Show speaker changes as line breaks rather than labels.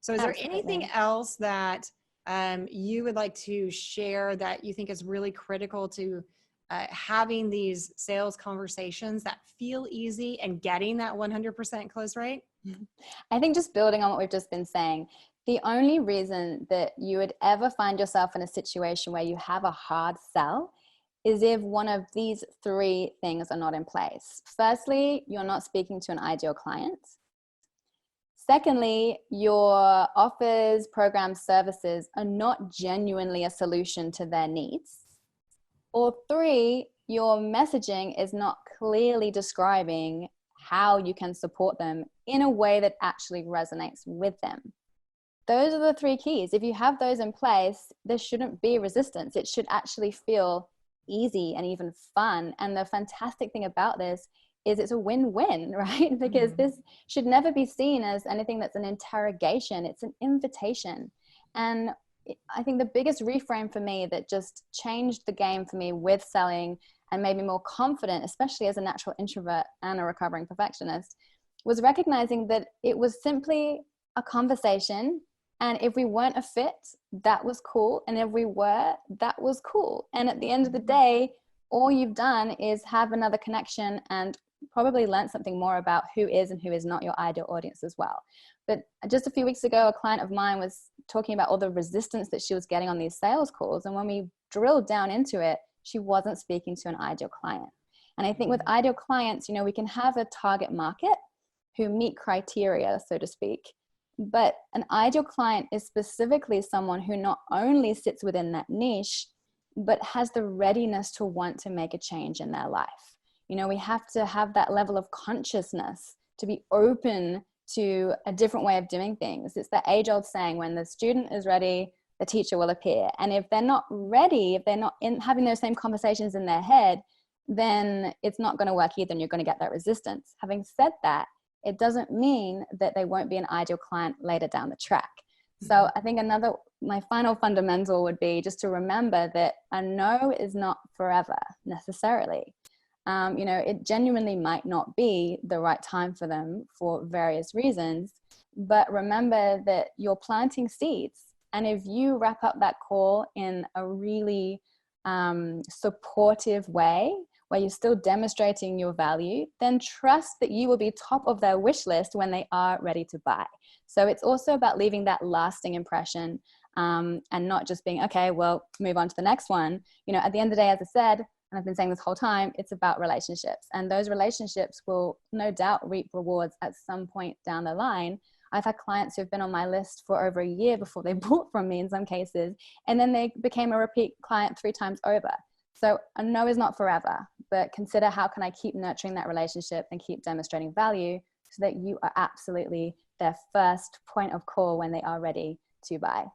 So is there anything
Absolutely.
else that you would like to share that you think is really critical to having these sales conversations that feel easy and getting that 100% close rate?
I think just building on what we've just been saying, the only reason that you would ever find yourself in a situation where you have a hard sell is if one of these three things are not in place. Firstly, you're not speaking to an ideal client. Secondly, your offers, programs, services are not genuinely a solution to their needs. Or three, your messaging is not clearly describing how you can support them in a way that actually resonates with them. Those are the three keys. If you have those in place, there shouldn't be resistance. It should actually feel easy and even fun. And the fantastic thing about this is it's a win-win, right? Because this should never be seen as anything that's an interrogation. It's an invitation. And I think the biggest reframe for me that just changed the game for me with selling and made me more confident, especially as a natural introvert and a recovering perfectionist, was recognizing that it was simply a conversation. And if we weren't a fit, that was cool. And if we were, that was cool. And at the end of the day, all you've done is have another connection and probably learned something more about who is and who is not your ideal audience as well. But just a few weeks ago, a client of mine was talking about all the resistance that she was getting on these sales calls. And when we drilled down into it, she wasn't speaking to an ideal client. And I think with ideal clients, we can have a target market who meet criteria, so to speak. But an ideal client is specifically someone who not only sits within that niche, but has the readiness to want to make a change in their life. We have to have that level of consciousness to be open to a different way of doing things. It's the age-old saying, when the student is ready, the teacher will appear. And if they're not ready, if they're not having those same conversations in their head, then it's not going to work either, and you're going to get that resistance. Having said that, it doesn't mean that they won't be an ideal client later down the track. So I think my final fundamental would be just to remember that a no is not forever necessarily. It genuinely might not be the right time for them for various reasons, but remember that you're planting seeds. And if you wrap up that call in a really supportive way, where you're still demonstrating your value, then trust that you will be top of their wish list when they are ready to buy. So it's also about leaving that lasting impression and not just being, okay, well, move on to the next one. At the end of the day, as I said, and I've been saying this whole time, it's about relationships. And those relationships will no doubt reap rewards at some point down the line. I've had clients who've been on my list for over a year before they bought from me in some cases, and then they became a repeat client 3 times over. So a no is not forever, but consider, how can I keep nurturing that relationship and keep demonstrating value so that you are absolutely their first point of call when they are ready to buy.